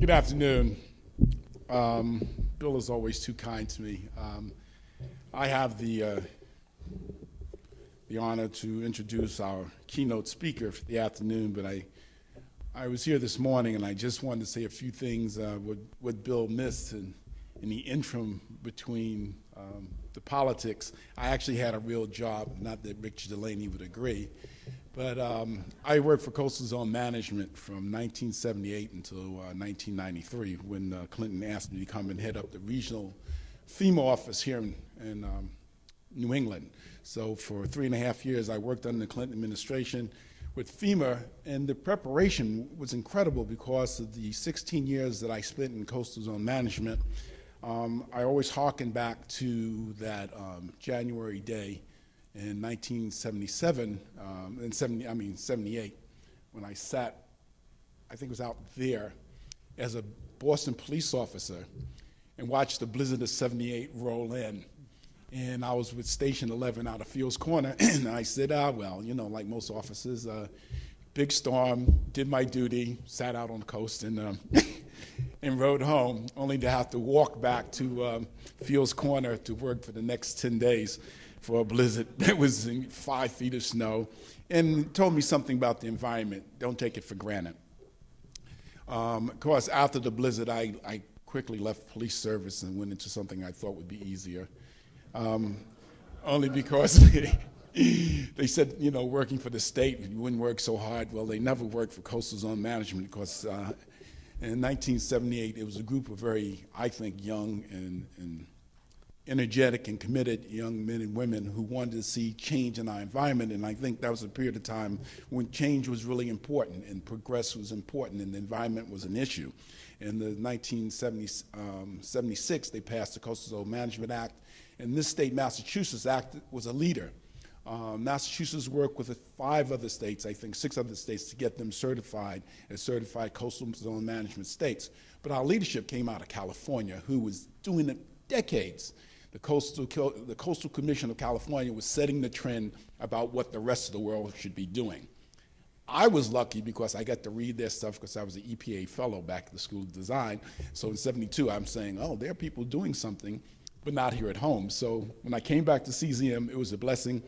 Good afternoon. Bill is always too kind to me. I have the honor to introduce our keynote speaker for the afternoon, but I was here this morning and I just wanted to say a few things what Bill missed in the interim between the politics. I actually had a real job, not that Richard Delaney would agree, but I worked for Coastal Zone Management from 1978 until 1993 when Clinton asked me to come and head up the regional FEMA office here in New England. So for 3.5 years, I worked under the Clinton administration with FEMA, and the preparation was incredible because of the 16 years that I spent in Coastal Zone Management. I always hearken back to that January day in 1977, 78, when I sat, I think it was out there, as a Boston police officer and watched the blizzard of 78 roll in. And I was with Station 11 out of Fields Corner, and I said, well, you know, like most officers, big storm, did my duty, sat out on the coast, and and rode home, only to have to walk back to Fields Corner to work for the next 10 days for a blizzard that was in 5 feet of snow, and told me something about the environment. Don't take it for granted. Of course, after the blizzard, I quickly left police service and went into something I thought would be easier. Only because they said, you know, working for the state, you wouldn't work so hard. Well, they never worked for Coastal Zone Management because in 1978, it was a group of very, I think, young and energetic and committed young men and women who wanted to see change in our environment. And I think that was a period of time when change was really important and progress was important and the environment was an issue. In the 1976, they passed the Coastal Zone Management Act. And this state, Massachusetts Act, was a leader. Massachusetts worked with 5 other states, I think 6 other states, to get them certified as certified coastal zone management states. But our leadership came out of California, who was doing it decades. The Coastal Commission of California was setting the trend about what the rest of the world should be doing. I was lucky because I got to read their stuff because I was an EPA fellow back at the School of Design. So in '72, I'm saying, oh, there are people doing something, but not here at home. So when I came back to CZM, it was a blessing,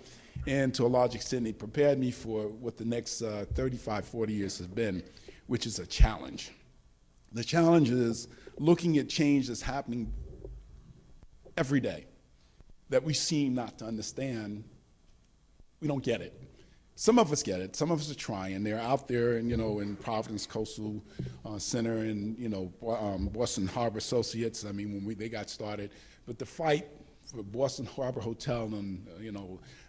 and to a large extent, it prepared me for what the next 35, 40 years have been, which is a challenge. The challenge is looking at change that's happening every day that we seem not to understand. We don't get it. Some of us get it. Some of us are trying. They're out there, and in Providence Coastal Center and Boston Harbor Associates. I mean, when they got started, but the fight for Boston Harbor Hotel and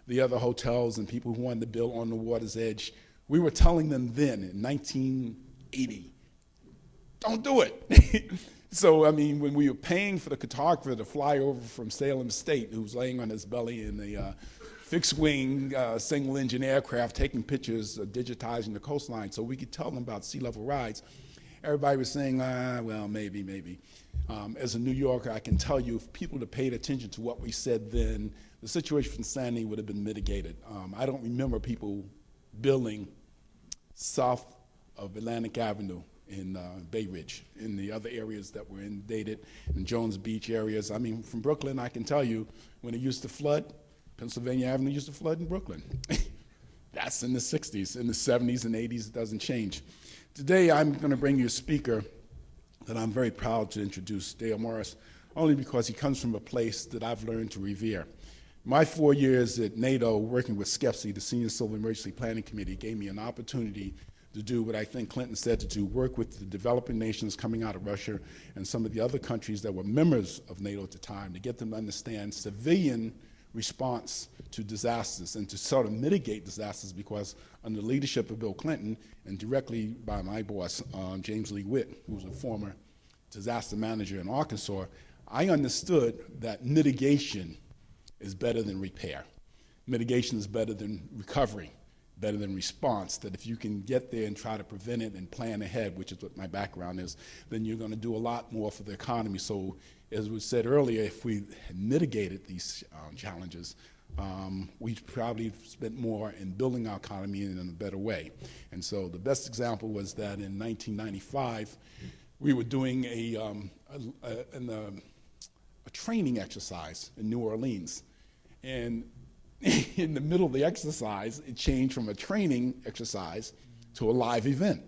the other hotels and people who wanted to build on the water's edge, we were telling them then in 1980, don't do it. So, I mean, when we were paying for the photographer to fly over from Salem State, who was laying on his belly in the fixed-wing, single-engine aircraft, taking pictures, digitizing the coastline, so we could tell them about sea level rise, everybody was saying, well, maybe. As a New Yorker, I can tell you, if people had paid attention to what we said then, the situation from Sandy would have been mitigated. I don't remember people building south of Atlantic Avenue in Bay Ridge, in the other areas that were inundated, in Jones Beach areas. I mean, from Brooklyn, I can tell you, when it used to flood, Pennsylvania Avenue used to flood in Brooklyn. That's in the 60s. In the 70s and 80s, it doesn't change. Today, I'm going to bring you a speaker that I'm very proud to introduce, Dale Morris, only because he comes from a place that I've learned to revere. My 4 years at NATO, working with SCEPSI, the Senior Civil Emergency Planning Committee, gave me an opportunity to do what I think Clinton said to do, work with the developing nations coming out of Russia and some of the other countries that were members of NATO at the time to get them to understand civilian response to disasters and to sort of mitigate disasters, because under the leadership of Bill Clinton and directly by my boss, James Lee Witt, who was a former disaster manager in Arkansas, I understood that mitigation is better than repair. Mitigation is better than recovery, better than response, that if you can get there and try to prevent it and plan ahead, which is what my background is, then you're going to do a lot more for the economy. So as was said earlier, if we had mitigated these challenges, we probably spent more in building our economy in a better way. And so the best example was that in 1995, we were doing a training exercise in New Orleans. And in the middle of the exercise, it changed from a training exercise to a live event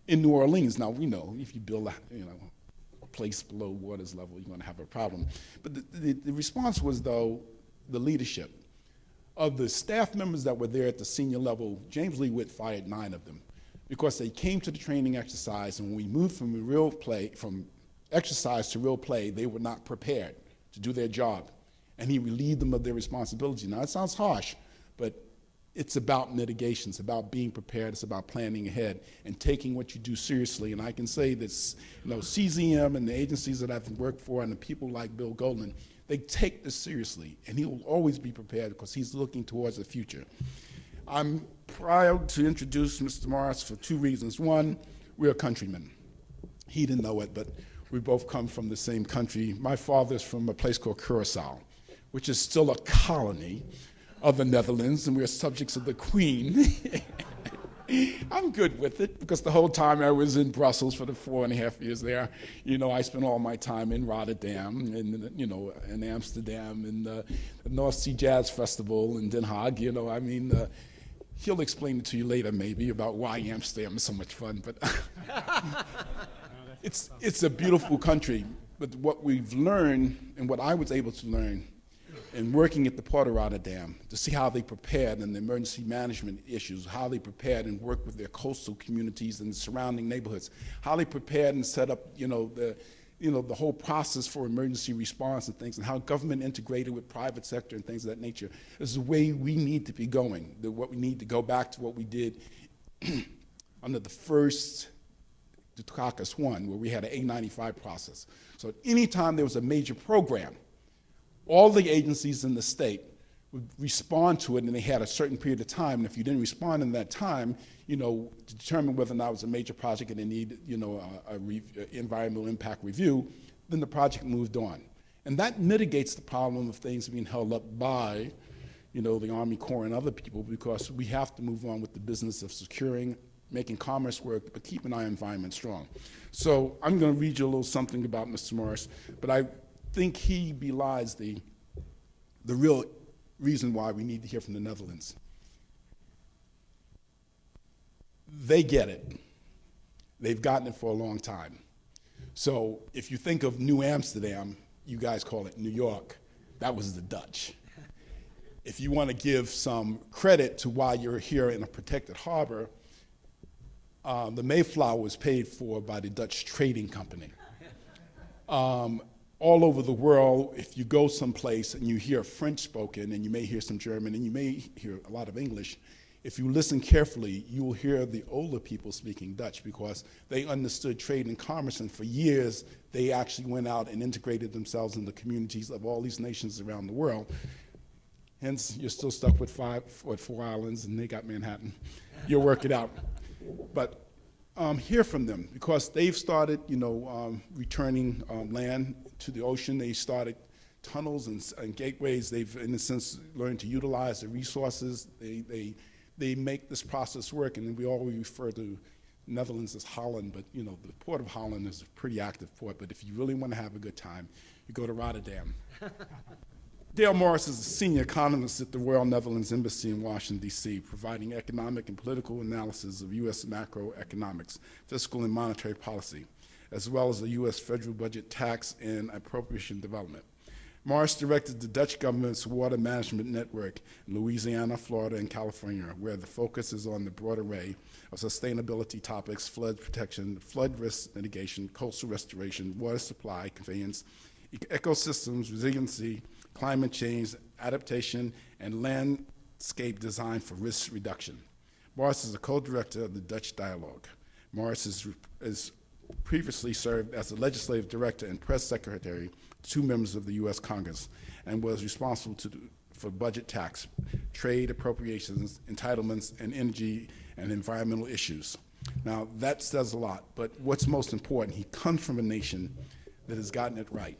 in New Orleans. Now, we know if you build a place below water's level, you're going to have a problem. But the response was, though, the leadership. Of the staff members that were there at the senior level, James Lee Witt fired 9 of them because they came to the training exercise, and when we moved from exercise to real play, they were not prepared to do their job. And he relieved them of their responsibility. Now, it sounds harsh, but it's about mitigation. It's about being prepared. It's about planning ahead and taking what you do seriously. And I can say this, CZM and the agencies that I've worked for and the people like Bill Goldman, they take this seriously, and he will always be prepared because he's looking towards the future. I'm proud to introduce Mr. Morris for 2 reasons. One, we're countrymen. He didn't know it, but we both come from the same country. My father's from a place called Curaçao, which is still a colony of the Netherlands, and we're subjects of the Queen. I'm good with it because the whole time I was in Brussels for the 4.5 years there, I spent all my time in Rotterdam and, in Amsterdam and the North Sea Jazz Festival in Den Haag. He'll explain it to you later maybe about why Amsterdam is so much fun, but it's a beautiful country. But what we've learned and what I was able to learn in working at the Port of Rotterdam to see how they prepared in the emergency management issues, how they prepared and worked with their coastal communities and surrounding neighborhoods, how they prepared and set up, the whole process for emergency response and things, and how government integrated with private sector and things of that nature. This is the way we need to be going. What we need to go back to what we did under the first Dukakis 1, where we had an A95 process. So at any time there was a major program, all the agencies in the state would respond to it, and they had a certain period of time. And if you didn't respond in that time, to determine whether or not it was a major project and they need, environmental impact review, then the project moved on. And that mitigates the problem of things being held up by, the Army Corps and other people, because we have to move on with the business of securing, making commerce work, but keeping our environment strong. So I'm going to read you a little something about Mr. Morris, but I think he belies the real reason why we need to hear from the Netherlands. They get it. They've gotten it for a long time. So if you think of New Amsterdam, you guys call it New York. That was the Dutch. If you want to give some credit to why you're here in a protected harbor, the Mayflower was paid for by the Dutch Trading Company. All over the world, if you go someplace and you hear French spoken, and you may hear some German, and you may hear a lot of English, if you listen carefully, you will hear the older people speaking Dutch because they understood trade and commerce, and for years, they actually went out and integrated themselves in the communities of all these nations around the world. Hence, you're still stuck with 4 islands, and they got Manhattan. You'll work it out. But hear from them because they've started, returning land to the ocean. They started tunnels and gateways. They've, in a sense, learned to utilize the resources. They make this process work, and we always refer to Netherlands as Holland, but the Port of Holland is a pretty active port. But if you really want to have a good time, you go to Rotterdam. Dale Morris is a senior economist at the Royal Netherlands Embassy in Washington, D.C., providing economic and political analysis of U.S. macroeconomics, fiscal and monetary policy, as well as the U.S. federal budget, tax, and appropriation development. Morris directed the Dutch government's water management network in Louisiana, Florida, and California, where the focus is on the broad array of sustainability topics: flood protection, flood risk mitigation, coastal restoration, water supply conveyance, ecosystems, resiliency, climate change, adaptation, and landscape design for risk reduction. Morris is a co-director of the Dutch Dialogue. Morris has previously served as the legislative director and press secretary to 2 members of the U.S. Congress and was responsible for budget, tax, trade, appropriations, entitlements, and energy and environmental issues. Now, that says a lot, but what's most important, he comes from a nation that has gotten it right.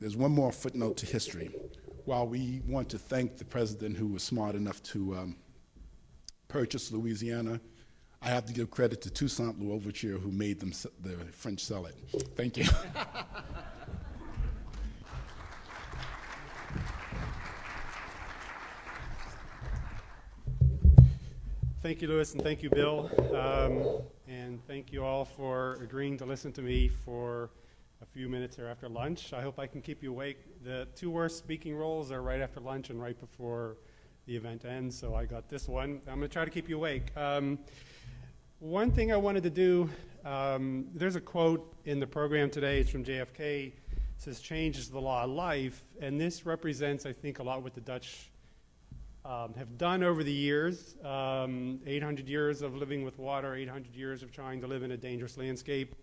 There's one more footnote to history. While we want to thank the president who was smart enough to purchase Louisiana, I have to give credit to Toussaint Louverture, who made them the French sell it. Thank you. Thank you, Louis, and thank you, Bill. And thank you all for agreeing to listen to me for a few minutes here after lunch. I hope I can keep you awake. The two worst speaking roles are right after lunch and right before the event ends, so I got this one. I'm going to try to keep you awake. One thing I wanted to do, there's a quote in the program today, it's from JFK, it says, "Change is the law of life," and this represents, I think, a lot what the Dutch have done over the years. 800 years of living with water, 800 years of trying to live in a dangerous landscape.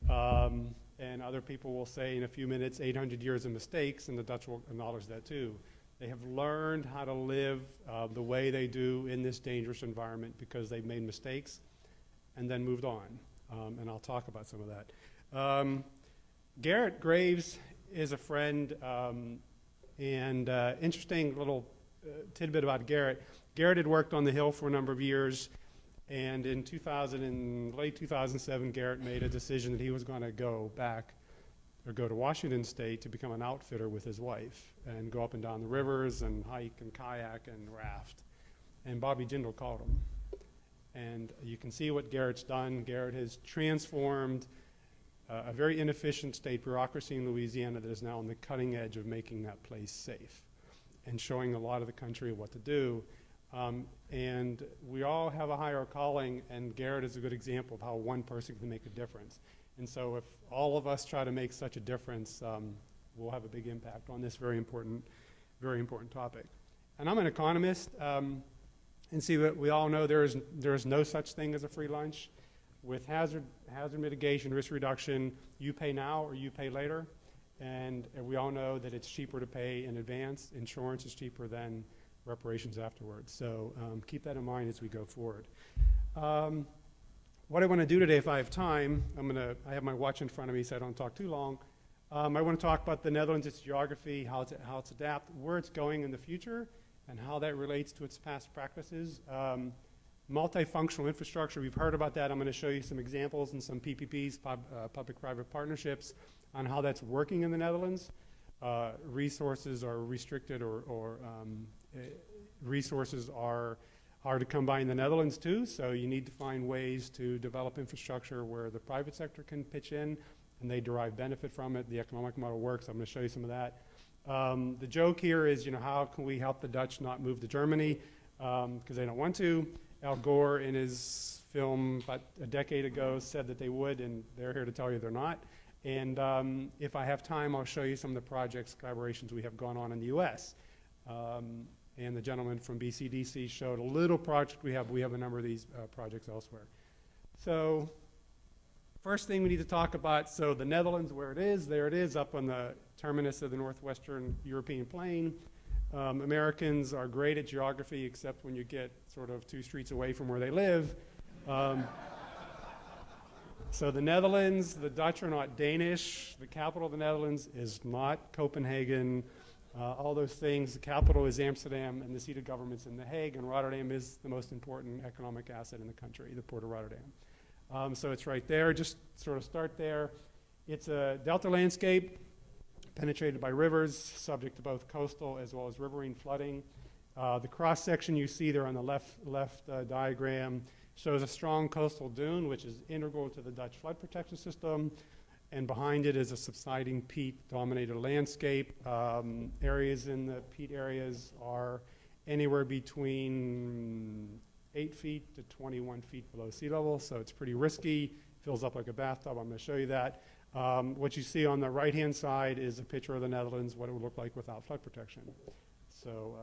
And other people will say in a few minutes, 800 years of mistakes, and the Dutch will acknowledge that too. They have learned how to live the way they do in this dangerous environment because they've made mistakes and then moved on. And I'll talk about some of that. Garrett Graves is a friend, and interesting little tidbit about Garrett. Garrett had worked on the Hill for a number of years, and in late 2007, Garrett made a decision that he was going to go to Washington State to become an outfitter with his wife and go up and down the rivers and hike and kayak and raft. And Bobby Jindal called him. And you can see what Garrett's done. Garrett has transformed a very inefficient state bureaucracy in Louisiana that is now on the cutting edge of making that place safe and showing a lot of the country what to do. And we all have a higher calling, and Garrett is a good example of how one person can make a difference. And so if all of us try to make such a difference, we'll have a big impact on this very important topic. And I'm an economist, and see, what we all know, there is no such thing as a free lunch. With hazard mitigation, risk reduction, you pay now or you pay later. And we all know that it's cheaper to pay in advance. Insurance is cheaper than reparations afterwards. So keep that in mind as we go forward. What I want to do today, if I have time, I have my watch in front of me so I don't talk too long. I want to talk about the Netherlands, its geography, how it's adapted, where it's going in the future, and how that relates to its past practices. Multifunctional infrastructure, we've heard about that. I'm going to show you some examples and some PPPs, public-private partnerships, on how that's working in the Netherlands. Resources are restricted or resources are hard to come by in the Netherlands too, so you need to find ways to develop infrastructure where the private sector can pitch in and they derive benefit from it. The economic model works. I'm going to show you some of that. The joke here is, how can we help the Dutch not move to Germany because they don't want to. Al Gore, in his film about a decade ago, said that they would, and they're here to tell you they're not. And if I have time, I'll show you some of the projects, collaborations we have gone on in the U.S. And the gentleman from BCDC showed a little project we have. We have a number of these projects elsewhere. So first thing we need to talk about, so the Netherlands, where it is, there it is, up on the terminus of the northwestern European plain. Americans are great at geography, except when you get sort of 2 streets away from where they live. So the Netherlands, the Dutch are not Danish. The capital of the Netherlands is not Copenhagen. All those things. The capital is Amsterdam, and the seat of government's in The Hague, and Rotterdam is the most important economic asset in the country, the Port of Rotterdam. So it's right there. Just sort of start there. It's a delta landscape, penetrated by rivers, subject to both coastal as well as riverine flooding. The cross-section you see there on the left diagram shows a strong coastal dune, which is integral to the Dutch flood protection system. And behind it is a subsiding peat-dominated landscape. Areas in the peat areas are anywhere between 8 feet to 21 feet below sea level, so it's pretty risky. Fills up like a bathtub. I'm going to show you that. What you see on the right-hand side is a picture of the Netherlands, what it would look like without flood protection. So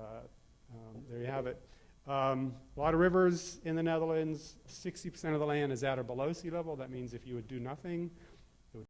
there you have it. A lot of rivers in the Netherlands. 60% of the land is at or below sea level. That means if you would do nothing,